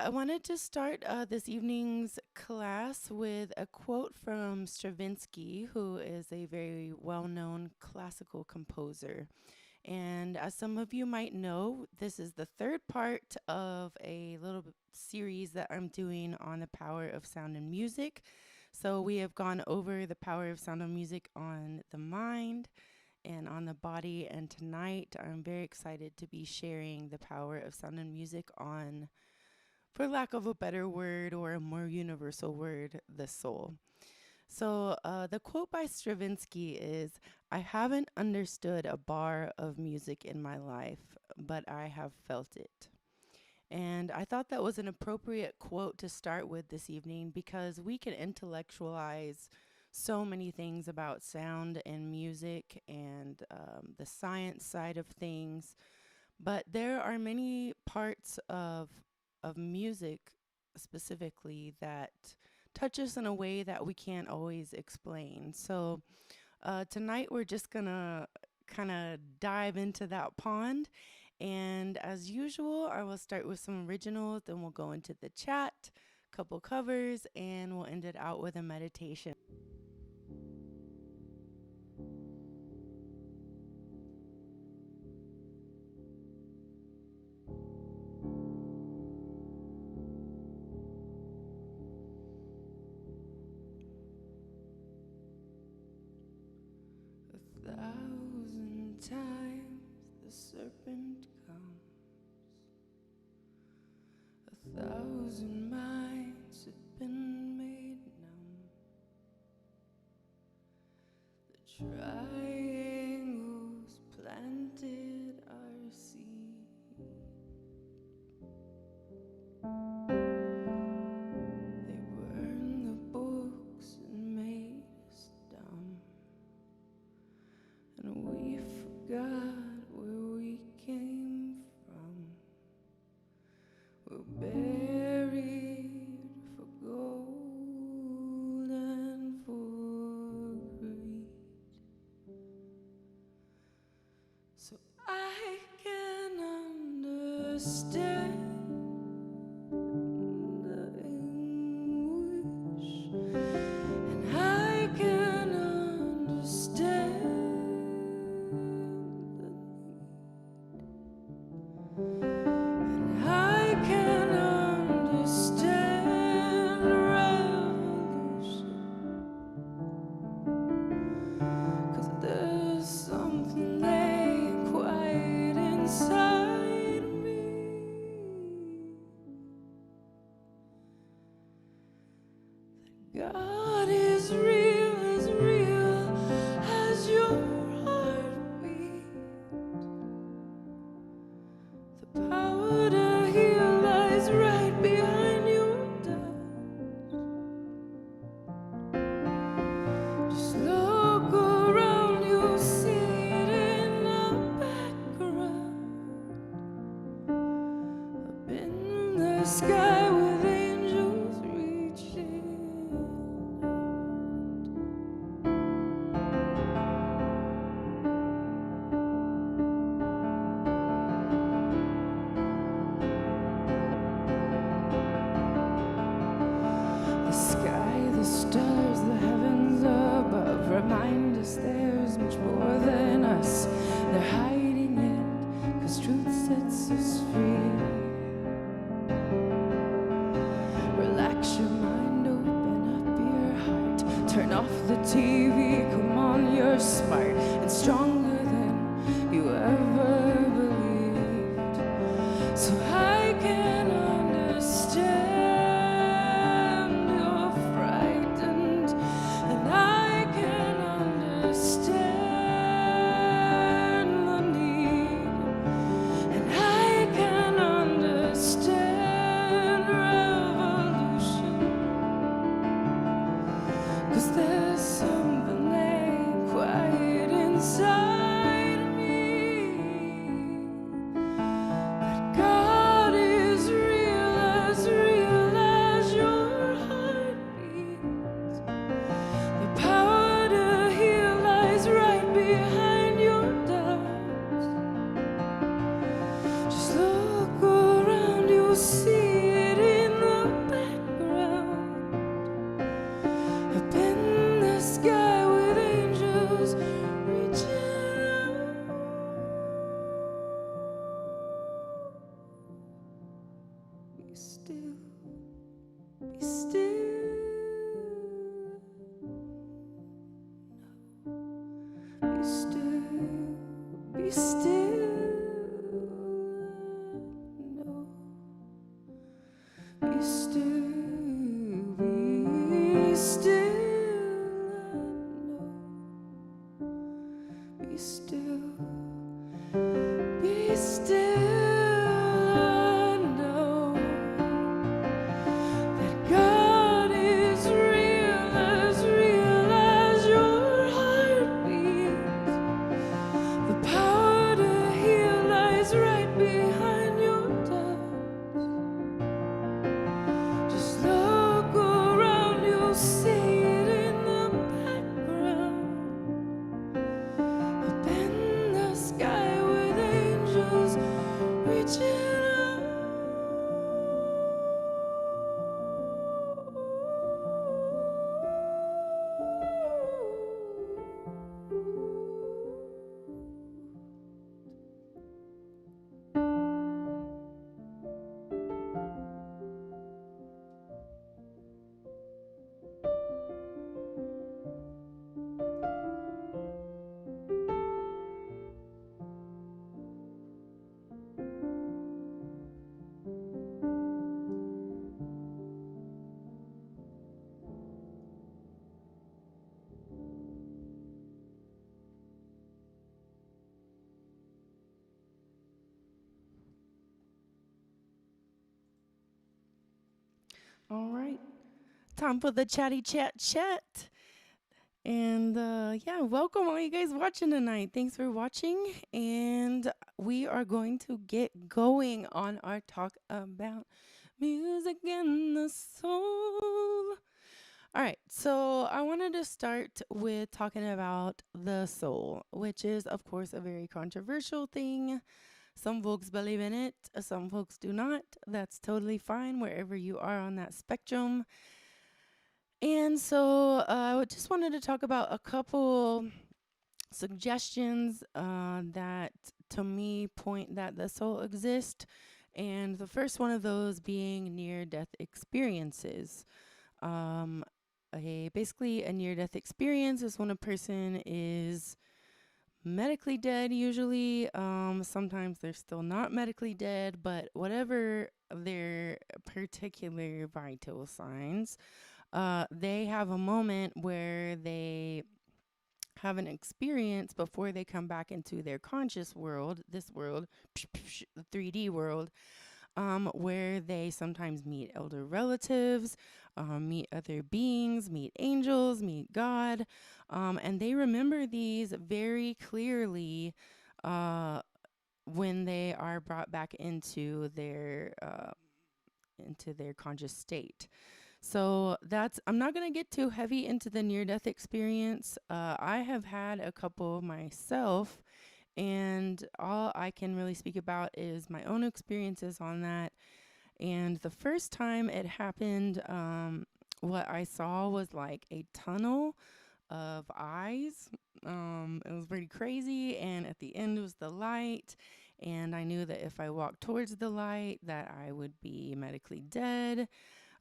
I wanted to start this evening's class with a quote from Stravinsky, who is a very well-known classical composer. And as some of you might know, this is the third part of a little series that I'm doing on the power of sound and music. So we have gone over the power of sound and music on the mind and on the body. And tonight I'm very excited to be sharing the power of sound and music on, for lack of a better word or a more universal word, the soul. So the quote by Stravinsky is, "I haven't understood a bar of music in my life, but I have felt it." And I thought that was an appropriate quote to start with this evening because we can intellectualize so many things about sound and music and the science side of things. But there are many parts of music specifically that touch us in a way that we can't always explain. So tonight we're just gonna kind of dive into that pond. And as usual, I will start with some originals, then we'll go into the chat, couple covers, and we'll end it out with a meditation. A thousand times the serpent comes, a thousand minds have been made numb. The triangles planted our seed. They burned the books and made us dumb. And we forgot where we came from. We're buried for gold and for greed. So I can understand the anguish, and I can understand the need, and I can understand revolution, 'cause there's something laying quiet inside me. God is real as your heartbeat. The power to heal lies right behind your doubt. Just look around, you'll see it in the background. Up in the sky with angels reaching out. The sky, the stars, the heavens above remind us there's much more than us. They're hiding it, 'cause truth sets us free. Relax your mind, open up your heart. Turn off the TV, come on, you're smart and stronger than you ever believed. So I can understand you're frightened, and I can understand the need, and I can understand revolution, 'cause there's something laying quiet inside me. That God is real as your heartbeat. The power to heal lies right behind your doubts. Just look around, you'll see it in Be still, be still, be still, I know that God is real as your heart beats. The power to heal lies right behind your doubts. Just look around, you'll see it in the background. Up in the sky with angels reaching All right. Time for the chatty chat. And yeah, welcome all you guys watching tonight. Thanks for watching. And we are going to get going on our talk about music and the soul. All right, so I wanted to start with talking about the soul, which is, of course, a very controversial thing. Some folks believe in it, some folks do not. That's totally fine wherever you are on that spectrum. And so I just wanted to talk about a couple suggestions that to me point that the soul exists. And the first one of those being near-death experiences. Um, basically, a near-death experience is when a person is medically dead usually. Sometimes they're still not medically dead, but whatever their particular vital signs, they have a moment where they have an experience before they come back into their conscious world, this world, the 3D world, where they sometimes meet elder relatives, meet other beings, meet angels, meet God, and they remember these very clearly when they are brought back into their conscious state. So I'm not going to get too heavy into the near-death experience. I have had a couple myself, and all I can really speak about is my own experiences on that. And the first time it happened, what I saw was like a tunnel of eyes. It was pretty crazy, and at the end was the light. And I knew that if I walked towards the light, that I would be medically dead.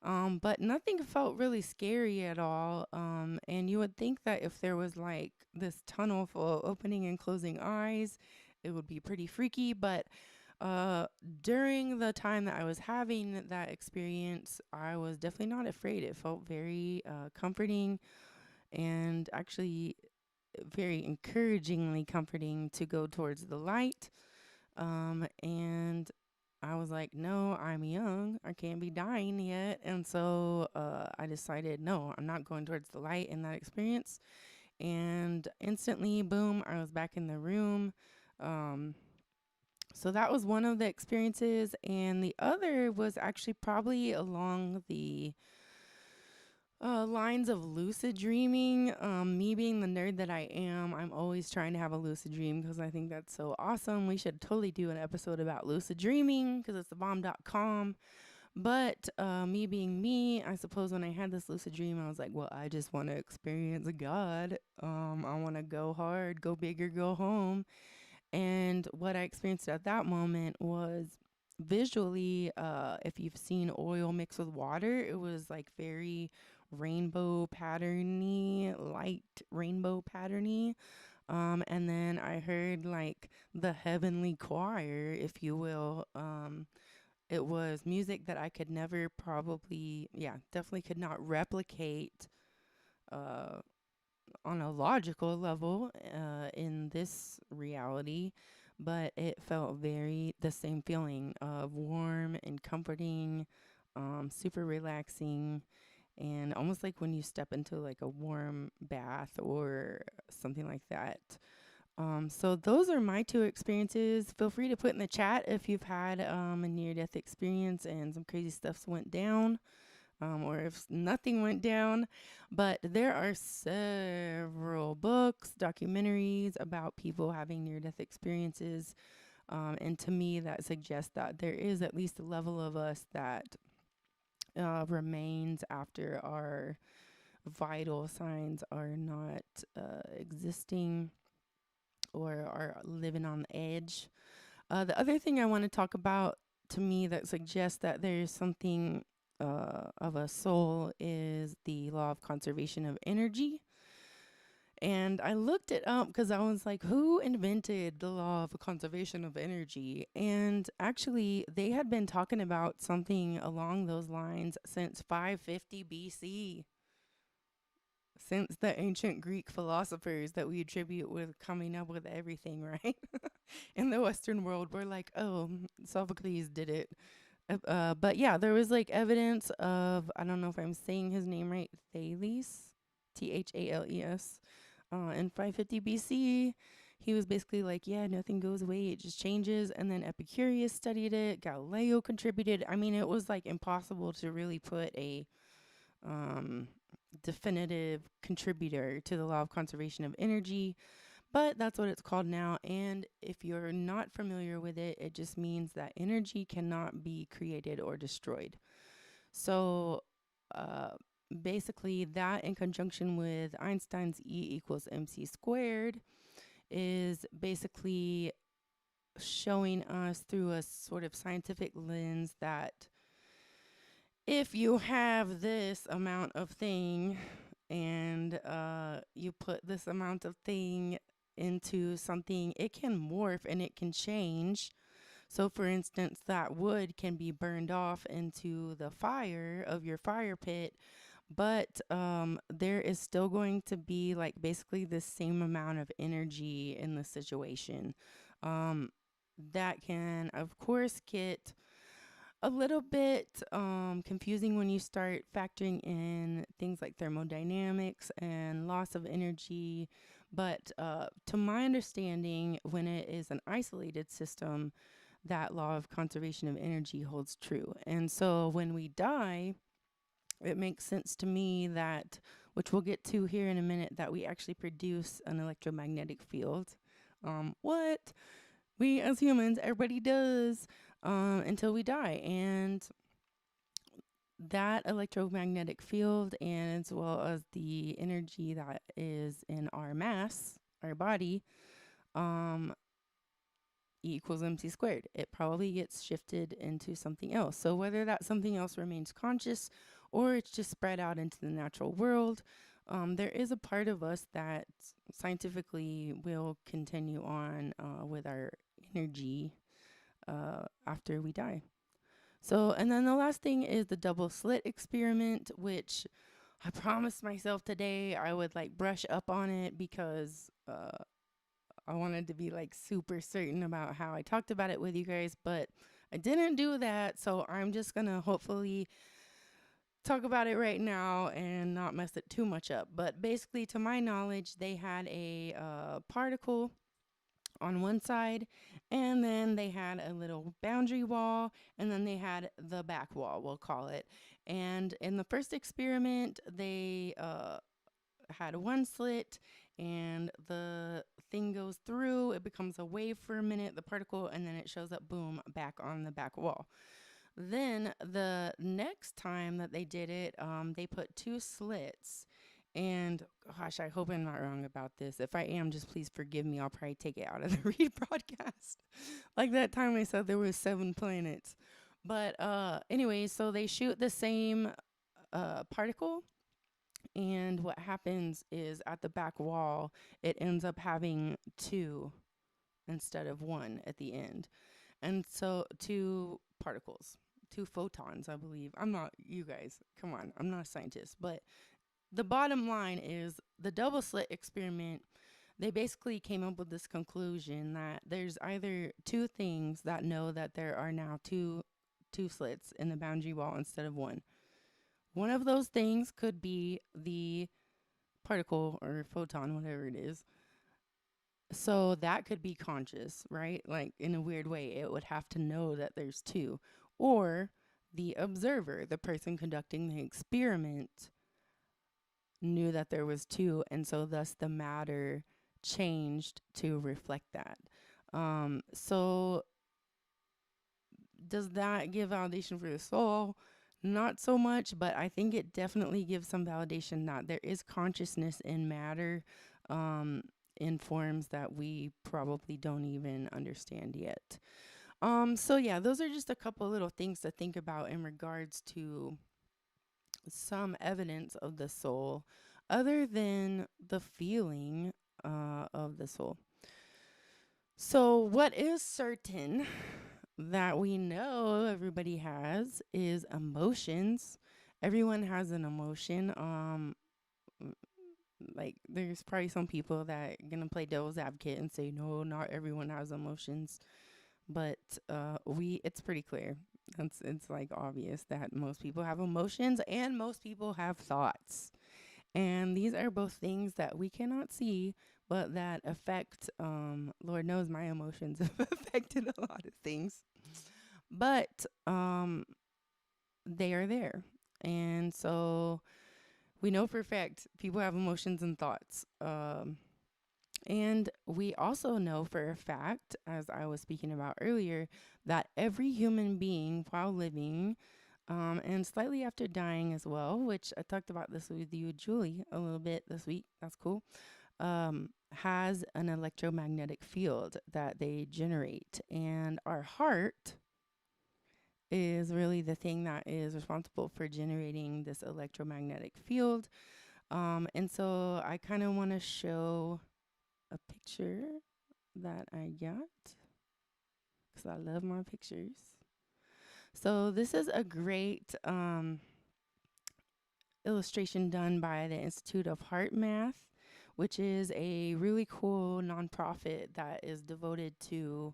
But nothing felt really scary at all. And you would think that if there was like this tunnel full of opening and closing eyes, it would be pretty freaky. But during the time that I was having that experience, I was definitely not afraid. It felt very comforting and actually very encouragingly comforting to go towards the light. And I was like, no, I'm young. I can't be dying yet. And so I decided, no, I'm not going towards the light in that experience. And instantly, boom, I was back in the room. So that was one of the experiences. And the other was actually probably along the lines of lucid dreaming. Me being the nerd that I am, I'm always trying to have a lucid dream because I think that's so awesome. We should totally do an episode about lucid dreaming because it's thebomb.com. But me being me, I suppose when I had this lucid dream, I was like, well, I just want to experience God. I want to go hard, go big or go home. And what I experienced at that moment was visually, if you've seen oil mixed with water, it was like very rainbow patterny, light rainbow patterny. And then I heard like the heavenly choir, if you will. It was music that I could never probably, yeah, definitely could not replicate on a logical level in this reality, but it felt very the same feeling of warm and comforting, super relaxing, and almost like when you step into like a warm bath or something like that. So those are my two experiences. Feel free to put in the chat if you've had a near-death experience and some crazy stuff went down, or if nothing went down. But there are several books, documentaries about people having near-death experiences. And to me, that suggests that there is at least a level of us that remains after our vital signs are not existing or are living on the edge. The other thing I want to talk about to me that suggests that there's something of a soul is the law of conservation of energy. And I looked it up because I was like, who invented the law of conservation of energy? And actually, they had been talking about something along those lines since 550 BC, since the ancient Greek philosophers that we attribute with coming up with everything, right? In the Western world, we're like, oh, Sophocles did it. But yeah, there was like evidence of, I don't know if I'm saying his name right, Thales, Thales, in 550 BC. He was basically like, yeah, nothing goes away, it just changes. And then Epicurus studied it, Galileo contributed. I mean, it was like impossible to really put a um, definitive contributor to the law of conservation of energy, but that's what it's called now. And if you're not familiar with it, it just means that energy cannot be created or destroyed. So uh, basically, that in conjunction with Einstein's E equals mc squared is basically showing us through a sort of scientific lens that if you have this amount of thing and you put this amount of thing into something, it can morph and it can change. So, for instance, that wood can be burned off into the fire of your fire pit, but there is still going to be like basically the same amount of energy in the situation. Um, that can, of course, get a little bit confusing when you start factoring in things like thermodynamics and loss of energy. But to my understanding, when it is an isolated system, that law of conservation of energy holds true. And so when we die, it makes sense to me that, which we'll get to here in a minute, that we actually produce an electromagnetic field. What? We as humans, everybody does until we die. And that electromagnetic field, and as well as the energy that is in our mass, our body, um, E equals mc squared. It probably gets shifted into something else. So whether that something else remains conscious or it's just spread out into the natural world, there is a part of us that scientifically will continue on with our energy after we die. So, and then the last thing is the double slit experiment, which I promised myself today I would like brush up on it because I wanted to be like super certain about how I talked about it with you guys, but I didn't do that. So I'm just going to hopefully talk about it right now and not mess it too much up. But basically, to my knowledge, they had a particle on one side, and then they had a little boundary wall, and then they had the back wall, we'll call it. And in the first experiment, they had one slit, and the thing goes through, it becomes a wave for a minute, the particle, and then it shows up, boom, back on the back wall. Then the next time that they did it, they put two slits. And gosh, I hope I'm not wrong about this. If I am, just please forgive me. I'll probably take it out of the read broadcast. Like that time I said there was 7 planets. But anyway, so they shoot the same particle. And what happens is at the back wall, it ends up having 2 instead of 1 at the end. And so 2 particles, 2 photons, I believe. I'm not, you guys, come on, I'm not a scientist, but the bottom line is the double slit experiment. They basically came up with this conclusion that there's either two things that know that there are now two slits in the boundary wall instead of one. One of those things could be the particle or photon, whatever it is. So that could be conscious, right? Like in a weird way, it would have to know that there's two. Or the observer, the person conducting the experiment, knew that there was two, and so thus the matter changed to reflect that. So does that give validation for the soul? Not so much, but I think it definitely gives some validation that there is consciousness in matter, in forms that we probably don't even understand yet. So yeah, those are just a couple little things to think about in regards to some evidence of the soul other than the feeling of the soul. So, what is certain that we know everybody has is emotions. Everyone has an emotion. Like there's probably some people that are gonna play devil's advocate and say no, not everyone has emotions, but it's pretty clear. It's like obvious that most people have emotions and most people have thoughts. And these are both things that we cannot see, but that affect, Lord knows my emotions have affected a lot of things. But they are there. And so we know for a fact people have emotions and thoughts. And we also know for a fact, as I was speaking about earlier, that every human being while living, and slightly after dying as well, which I talked about this with you, Julie, a little bit this week. That's cool. Has an electromagnetic field that they generate. And our heart is really the thing that is responsible for generating this electromagnetic field. And so I kind of want to show a picture that I got because I love my pictures. So this is a great illustration done by the Institute of Heart Math, which is a really cool nonprofit that is devoted to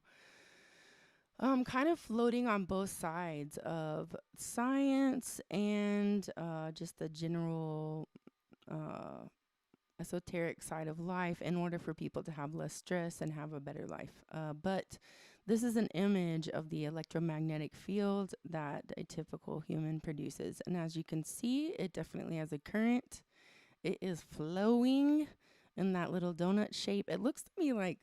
kind of floating on both sides of science and just the general uh, esoteric side of life in order for people to have less stress and have a better life. But this is an image of the electromagnetic field that a typical human produces. And as you can see, it definitely has a current. It is flowing in that little donut shape. It looks to me like,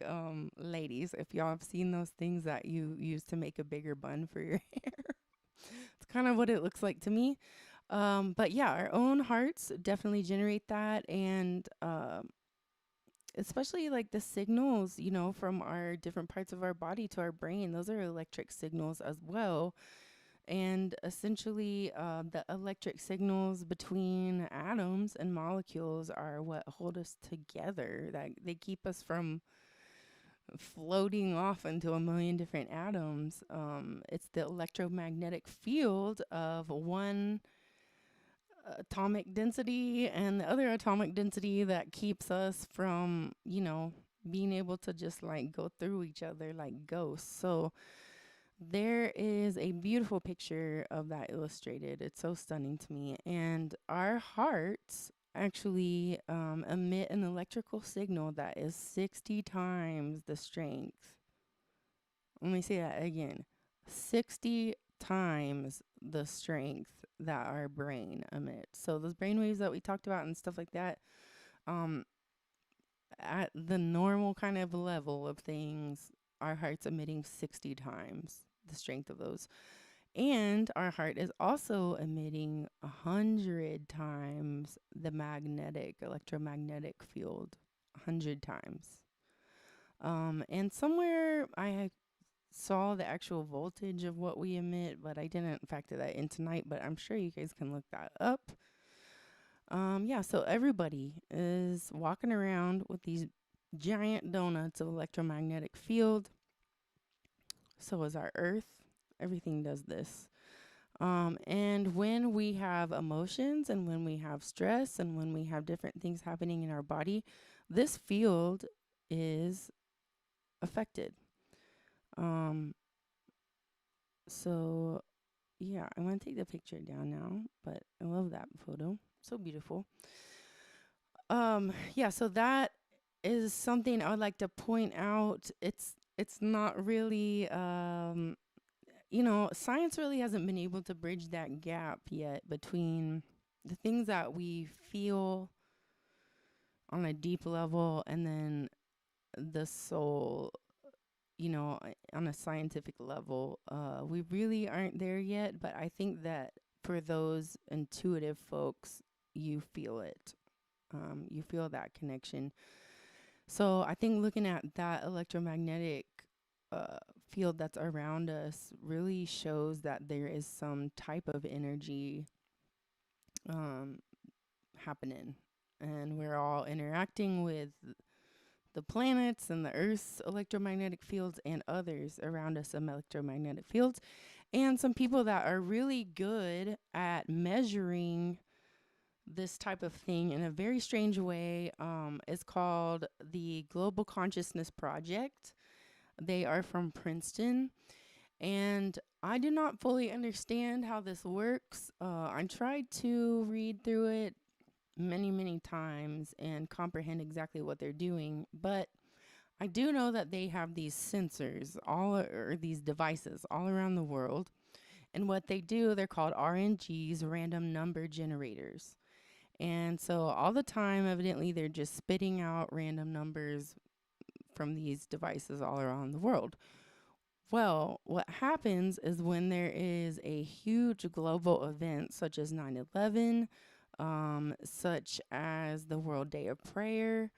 ladies, if y'all have seen those things that you use to make a bigger bun for your hair, it's kind of what it looks like to me. But yeah, our own hearts definitely generate that. And especially like the signals, from our different parts of our body to our brain, those are electric signals as well. And essentially, the electric signals between atoms and molecules are what hold us together. That they keep us from floating off into a million different atoms. It's the electromagnetic field of one atomic density and the other atomic density that keeps us from, being able to just like go through each other like ghosts. So there is a beautiful picture of that illustrated. It's so stunning to me. And our hearts actually emit an electrical signal that is 60 times the strength. Let me say that again. 60 times the strength that our brain emits. So those brain waves that we talked about and stuff like that, at the normal kind of level of things, our heart's emitting 60 times the strength of those. And our heart is also emitting 100 times the electromagnetic field, 100 times. And somewhere I saw the actual voltage of what we emit, but I didn't factor that in tonight, but I'm sure you guys can look that up. Yeah, so everybody is walking around with these giant donuts of electromagnetic field. So is our Earth. Everything does this. And when we have emotions and when we have stress and when we have different things happening in our body, this field is affected. Um, so yeah, I'm gonna take the picture down now, but I love that photo. So beautiful. Yeah, so that is something I would like to point out. It's not really science really hasn't been able to bridge that gap yet between the things that we feel on a deep level and then the soul, on a scientific level. We really aren't there yet, but I think that for those intuitive folks, you feel it. You feel that connection. So I think looking at that electromagnetic uh, field that's around us really shows that there is some type of energy um, happening. And we're all interacting with the planets and the Earth's electromagnetic fields and others around us electromagnetic fields. And some people that are really good at measuring this type of thing in a very strange way is called the Global Consciousness Project. They are from Princeton. And I do not fully understand how this works. I tried to read through it many, many times and comprehend exactly what they're doing. But I do know that they have these sensors, or these devices all around the world. And what they do, they're called RNGs, random number generators. And so all the time, evidently, they're just spitting out random numbers from these devices all around the world. Well, what happens is when there is a huge global event such as 9/11, such as the World Day of Prayer,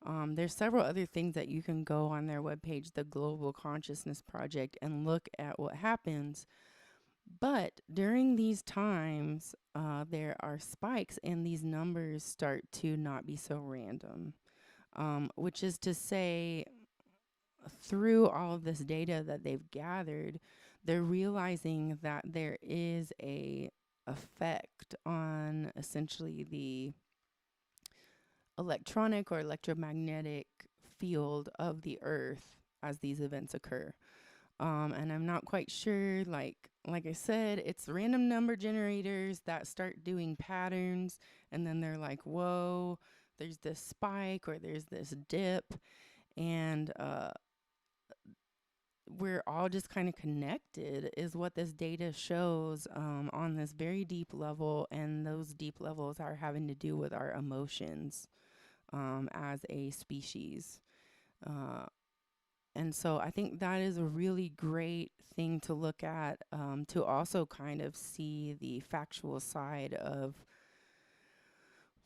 there's several other things that you can go on their webpage, the Global Consciousness Project, and look at what happens. But during these times, there are spikes, and these numbers start to not be so random, which is to say, through all of this data that they've gathered, they're realizing that there is a effect on essentially the electronic or electromagnetic field of the earth as these events occur. And I'm not quite sure, like I said, it's random number generators that start doing patterns, and then they're like, whoa, there's this spike or there's this dip, and we're all just kind of connected is what this data shows on this very deep level, and those deep levels are having to do with our emotions as a species. Uh, and so I think that is a really great thing to look at, to also kind of see the factual side of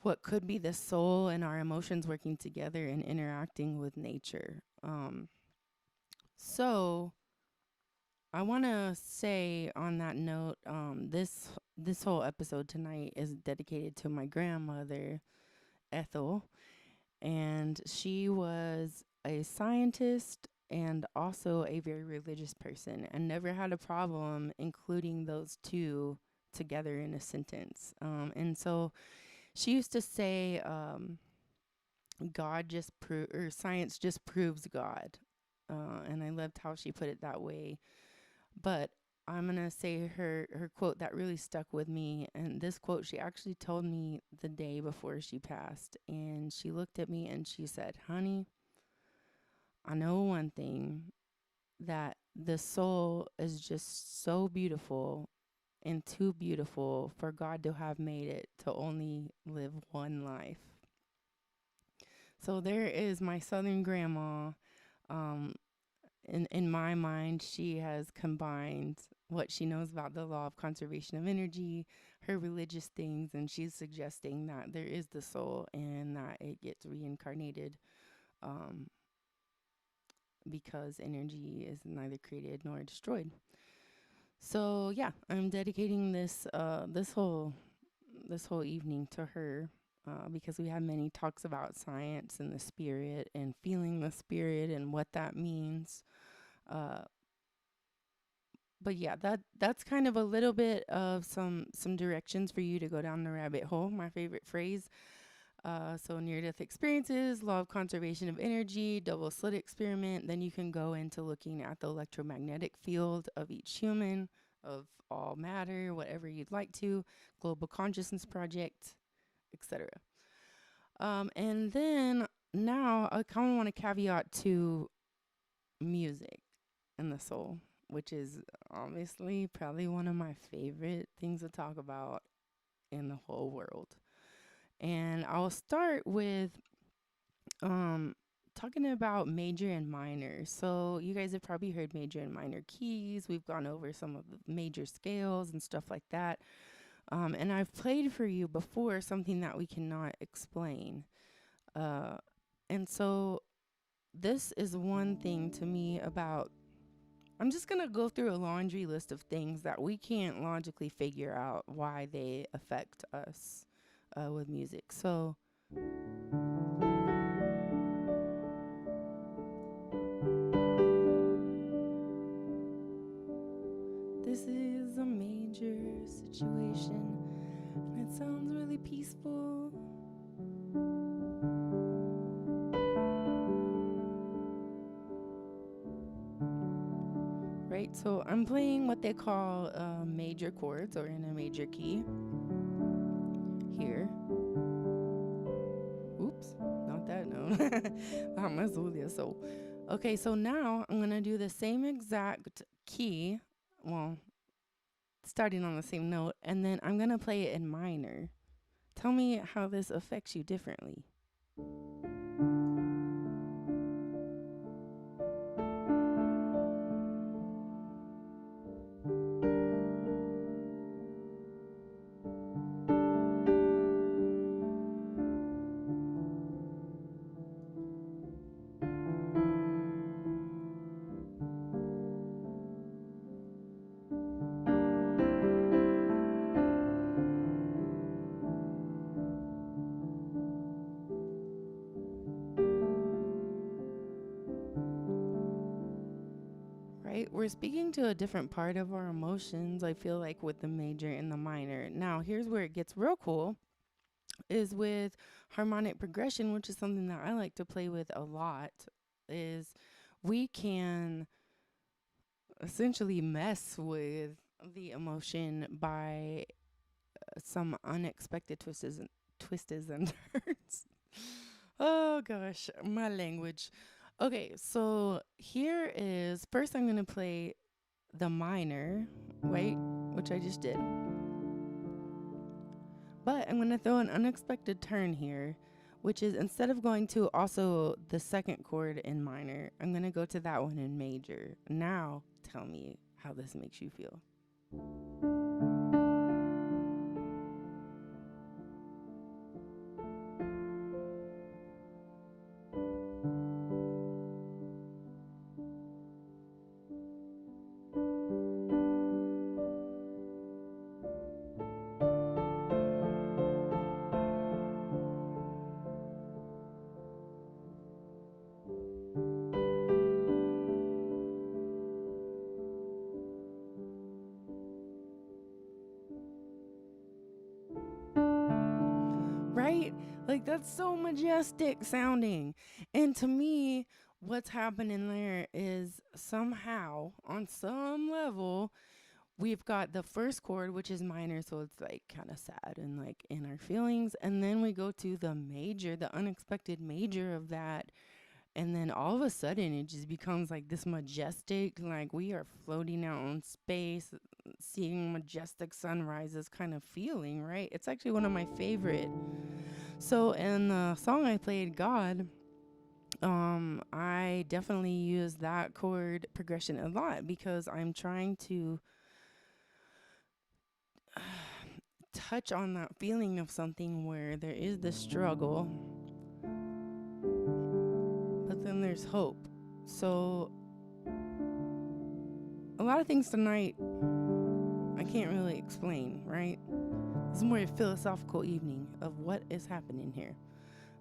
what could be the soul and our emotions working together and interacting with nature. So I want to say on that note, this whole episode tonight is dedicated to my grandmother, Ethel, and she was a scientist and also a very religious person, and never had a problem including those two together in a sentence. And so she used to say, or science just proves God. And I loved how she put it that way. But I'm going to say her quote that really stuck with me. And this quote she actually told me the day before she passed. And she looked at me and she said, honey, I know one thing, that the soul is just so beautiful and too beautiful for God to have made it to only live one life. So there is my Southern grandma. Um, in my mind, she has combined what she knows about the law of conservation of energy, her religious things, and she's suggesting that there is the soul and that it gets reincarnated, um, because energy is neither created nor destroyed. So yeah, I'm dedicating this whole evening to her, because we have many talks about science and the spirit and feeling the spirit and what that means. Uh, But yeah, that's kind of a little bit of some directions for you to go down the rabbit hole. My favorite phrase. So near-death experiences, law of conservation of energy, double slit experiment. Then you can go into looking at the electromagnetic field of each human, of all matter, whatever you'd like to, global consciousness project, etc. And then now I kind of want to caveat to music and the soul, which is obviously probably one of my favorite things to talk about in the whole world. And I'll start with um talking about major and minor. So you guys have probably heard major and minor keys. We've gone over some of the major scales and stuff like that. And I've played for you before something that we cannot explain. And so this is one thing to me about, I'm just going to go through a laundry list of things that we can't logically figure out why they affect us with music. So this is a major situation, and it sounds really peaceful. Right, so I'm playing what they call major chords, or in a major key here. Oops, not that note. So, okay, so now I'm gonna do the same exact key, well, starting on the same note, and then I'm gonna play it in minor. Tell me how this affects you differently. Right? We're speaking to a different part of our emotions, I feel like, with the major and the minor. Now, here's where it gets real cool, is with harmonic progression, which is something that I like to play with a lot, is we can essentially mess with the emotion by some unexpected twists and turns. Oh gosh, my language. Okay, so here is, first I'm going to play the minor, right, which I just did. But I'm going to throw an unexpected turn here, which is, instead of going to also the second chord in minor, I'm going to go to that one in major. Now, tell me how this makes you feel. Right? Like, that's so majestic sounding. And to me, what's happening there is somehow, on some level, we've got the first chord, which is minor, so it's like kind of sad and like in our feelings. And then we go to the major, the unexpected major of that. And then all of a sudden, it just becomes like this majestic, like we are floating out in space, seeing majestic sunrises kind of feeling, right? It's actually one of my favorite. So in the song I played, God, I definitely use that chord progression a lot because I'm trying to touch on that feeling of something where there is the struggle, but then there's hope. So a lot of things tonight I can't really explain, right? It's more a philosophical evening of what is happening here,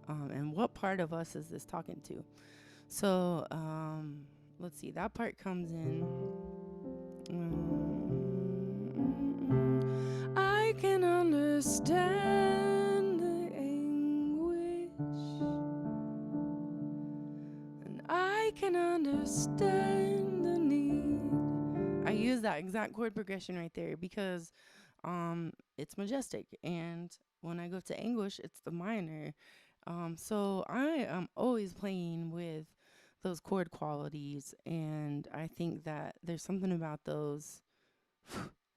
and what part of us is this talking to. So let's see, that part comes in. understand the anguish, and I can understand the need. I use that exact chord progression right there because it's majestic, and when I go to anguish, it's the minor. So I am always playing with those chord qualities, and I think that there's something about those.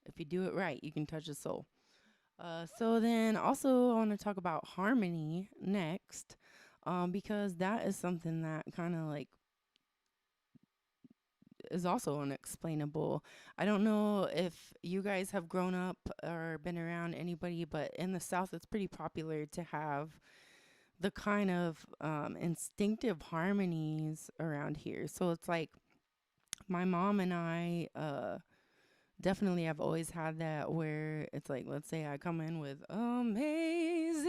If you do it right, you can touch the soul. So then also I want to talk about harmony next, because that is something that kind of like is also unexplainable. I don't know if you guys have grown up or been around anybody, but in the South, it's pretty popular to have the kind of instinctive harmonies around here. So it's like my mom and I definitely have always had that where it's like, let's say I come in with Amazing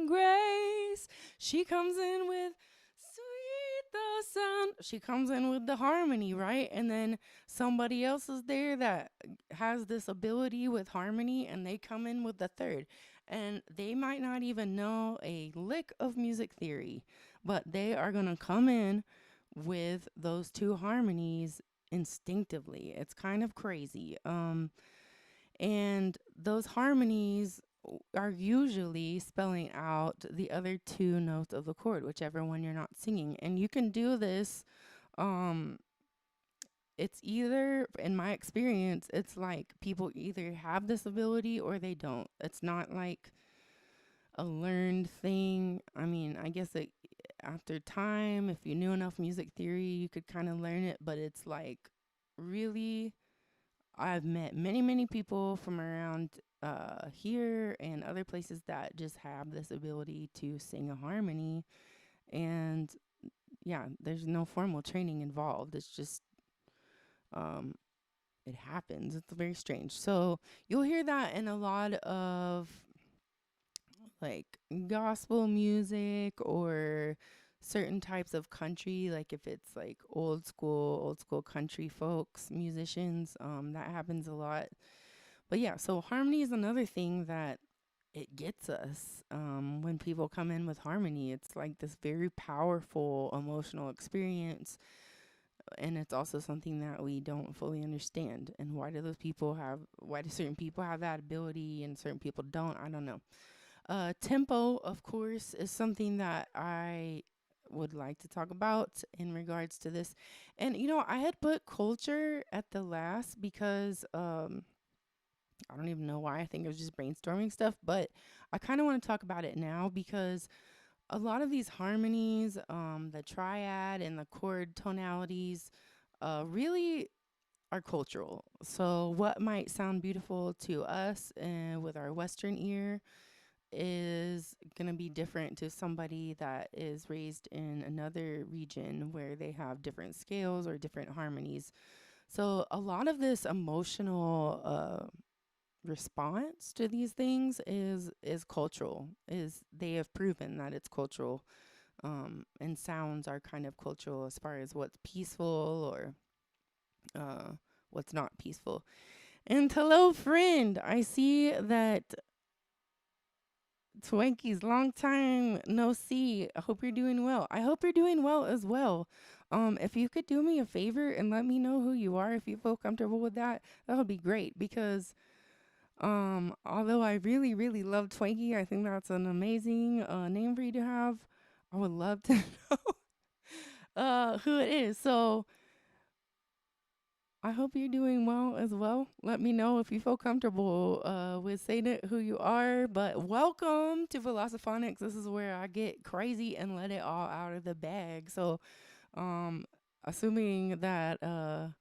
Grace. She comes in with Sweet the Sound. She comes in with the harmony, right? And then somebody else is there that has this ability with harmony and they come in with the third. And they might not even know a lick of music theory, but they are going to come in with those two harmonies instinctively. It's kind of crazy. And those harmonies are usually spelling out the other two notes of the chord, whichever one you're not singing. And you can do this. Um, it's either, in my experience, it's like people either have this ability or they don't. It's not like a learned thing. I mean, I guess it, after time, if you knew enough music theory, you could kind of learn it, but it's like really, I've met many, many people from around here and other places that just have this ability to sing a harmony. And yeah, there's no formal training involved. It's just, um, it happens. It's very strange. So you'll hear that in a lot of like gospel music or certain types of country, like if it's like old school country folks, musicians, that happens a lot. But yeah, so harmony is another thing that it gets us. When people come in with harmony, it's like this very powerful emotional experience, and it's also something that we don't fully understand. And why do certain people have that ability and certain people don't? I don't know. Tempo, of course, is something that I would like to talk about in regards to this. And, I had put culture at the last because I don't even know why. I think it was just brainstorming stuff, but I kind of want to talk about it now because a lot of these harmonies, the triad and the chord tonalities, really are cultural. So, what might sound beautiful to us with our Western ear is going to be different to somebody that is raised in another region where they have different scales or different harmonies. So a lot of this emotional response to these things is cultural. Is they have proven that it's cultural, and sounds are kind of cultural as far as what's peaceful or what's not peaceful. And hello, friend. I see that Twankies, long time no see. I hope you're doing well. I hope you're doing well as well. If you could do me a favor and let me know who you are, if you feel comfortable with that, that would be great because although I really, really love Twanky, I think that's an amazing name for you to have. I would love to know who it is. So I hope you're doing well as well. Let me know if you feel comfortable with saying it, who you are. But welcome to Philosophonics. This is where I get crazy and let it all out of the bag. So, assuming that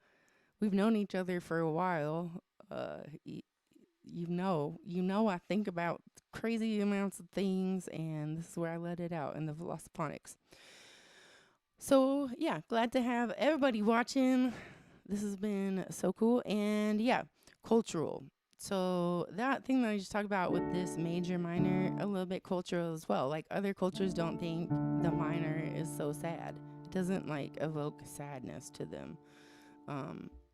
we've known each other for a while, I think about crazy amounts of things, and this is where I let it out in the Philosophonics. So yeah, glad to have everybody watching. This has been so cool. And yeah, cultural. So that thing that I just talked about with this major minor, a little bit cultural as well. Like other cultures don't think the minor is so sad. It doesn't like evoke sadness to them.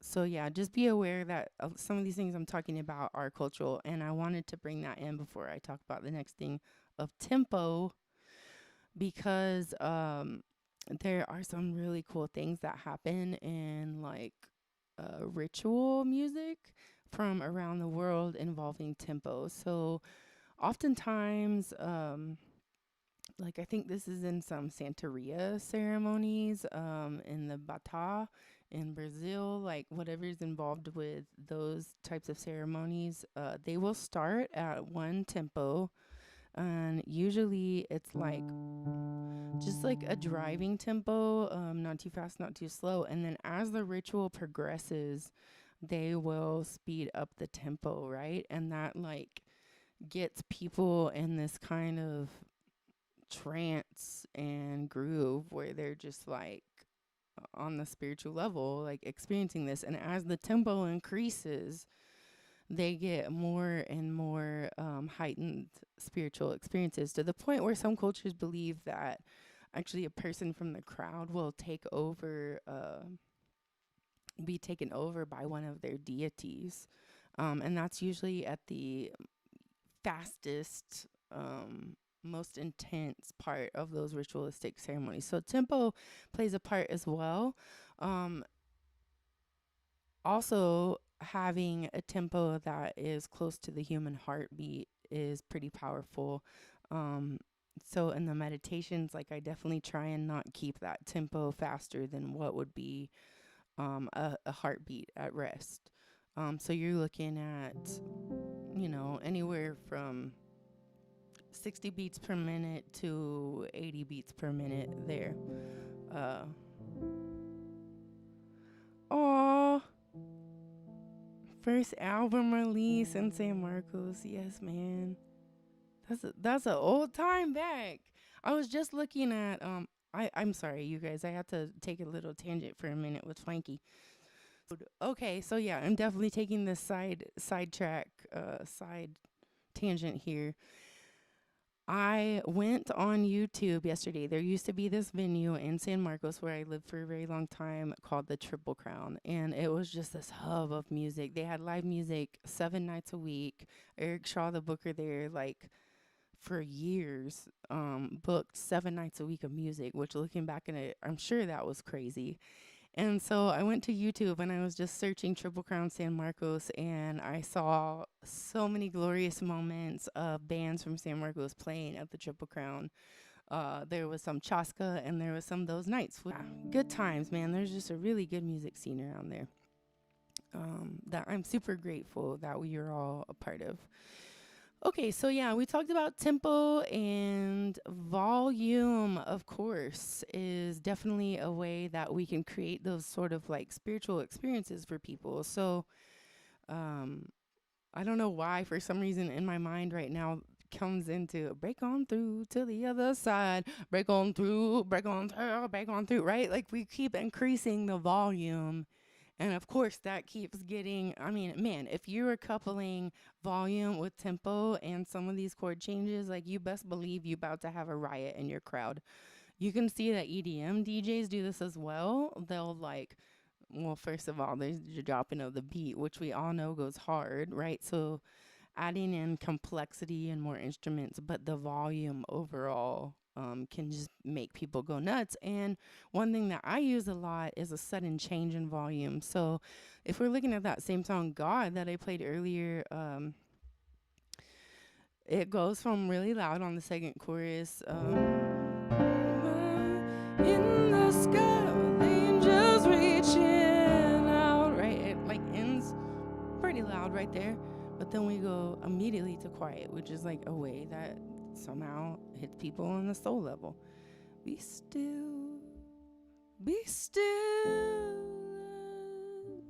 So yeah, just be aware that some of these things I'm talking about are cultural, and I wanted to bring that in before I talk about the next thing of tempo, because there are some really cool things that happen in like ritual music from around the world involving tempo. So oftentimes, like I think this is in some Santeria ceremonies, in the Bata in Brazil, like whatever's involved with those types of ceremonies, they will start at one tempo, and usually it's like just like a driving tempo, not too fast, not too slow. And then as the ritual progresses, they will speed up the tempo, right? And that like gets people in this kind of trance and groove where they're just like on the spiritual level, like experiencing this. And as the tempo increases, they get more and more heightened spiritual experiences, to the point where some cultures believe that actually a person from the crowd will be taken over by one of their deities. And that's usually at the fastest, most intense part of those ritualistic ceremonies. So tempo plays a part as well. Um, Also, having a tempo that is close to the human heartbeat is pretty powerful. Um, so in the meditations, like I definitely try and not keep that tempo faster than what would be a heartbeat at rest. So you're looking at, anywhere from 60 beats per minute to 80 beats per minute there. Uh, oh, first album release in San Marcos. Yes, man. That's a old time back. I was just looking at I'm sorry, you guys. I had to take a little tangent for a minute with Frankie. Okay, so yeah, I'm definitely taking this side tangent here. I went on YouTube yesterday. There used to be this venue in San Marcos where I lived for a very long time called the Triple Crown. And it was just this hub of music. They had live music 7 nights a week. Eric Shaw, the booker there, like for years, booked 7 nights a week of music, which looking back at it, I'm sure that was crazy. And so I went to YouTube and I was just searching Triple Crown San Marcos, and I saw so many glorious moments of bands from San Marcos playing at the Triple Crown. There was some Chaska and there was some of those nights. Yeah, good times, man. There's just a really good music scene around there, that I'm super grateful that we are all a part of. Okay, so yeah, we talked about tempo, and volume, of course, is definitely a way that we can create those sort of like spiritual experiences for people. So, um, I don't know why, for some reason in my mind right now comes into break on through to the other side, break on through, break on through, right? Like we keep increasing the volume, and of course, that keeps getting, I mean, man, if you're coupling volume with tempo and some of these chord changes, like you best believe you about to have a riot in your crowd. You can see that EDM DJs do this as well. They'll like, well, first of all, there's the dropping of the beat, which we all know goes hard, right? So adding in complexity and more instruments, but the volume overall can just make people go nuts. And one thing that I use a lot is a sudden change in volume. So if we're looking at that same song, God, that I played earlier, it goes from really loud on the second chorus, in the sky with angels reaching out, right? It like ends pretty loud right there. But then we go immediately to quiet, which is like a way that somehow hits people on the soul level. Be still, be still,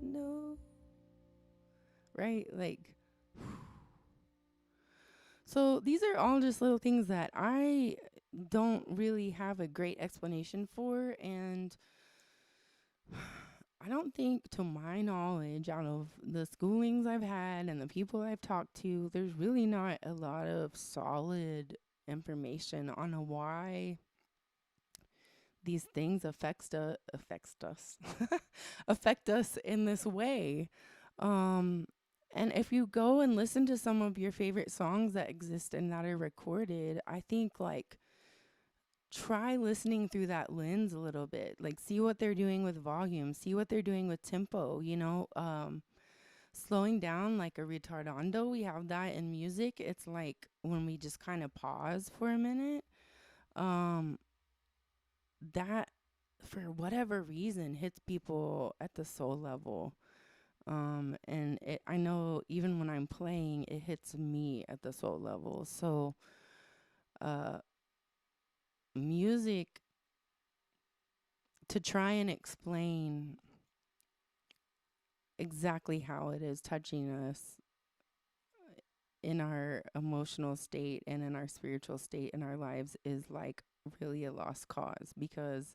no. Right? Like, so these are all just little things that I don't really have a great explanation for. And I don't think, to my knowledge, out of the schoolings I've had and the people I've talked to, there's really not a lot of solid information on why these things affects us affect us in this way. Um, and if you go and listen to some of your favorite songs that exist and that are recorded, I think like try listening through that lens a little bit. Like see what they're doing with volume, see what they're doing with tempo, slowing down like a retardando. We have that in music. It's like when we just kind of pause for a minute. Um that for whatever reason hits people at the soul level. And I know even when I'm playing, it hits me at the soul level. So, uh, music, to try and explain exactly how it is touching us in our emotional state and in our spiritual state in our lives is like really a lost cause, because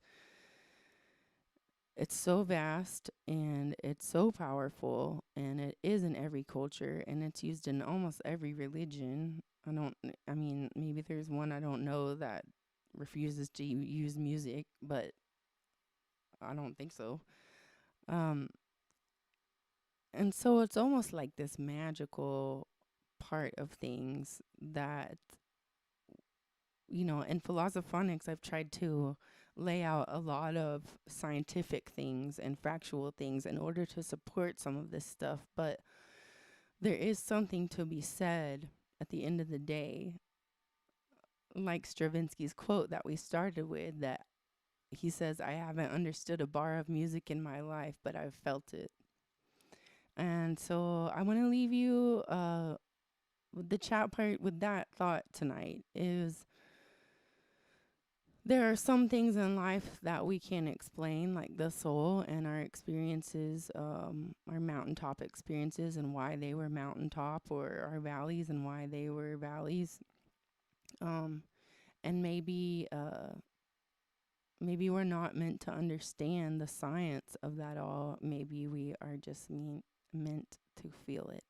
it's so vast and it's so powerful, and it is in every culture, and it's used in almost every religion. I mean, maybe there's one I don't know that refuses to use music, but I don't think so. Um, and so it's almost like this magical part of things that, in Philosophonics, I've tried to lay out a lot of scientific things and factual things in order to support some of this stuff. But there is something to be said at the end of the day, like Stravinsky's quote that we started with, that he says, I haven't understood a bar of music in my life, but I've felt it. And so I want to leave you with the chat part with that thought tonight is, there are some things in life that we can't explain, like the soul and our experiences, our mountaintop experiences and why they were mountaintop, or our valleys and why they were valleys. And maybe we're not meant to understand the science of that all. Maybe we are just meant to feel it.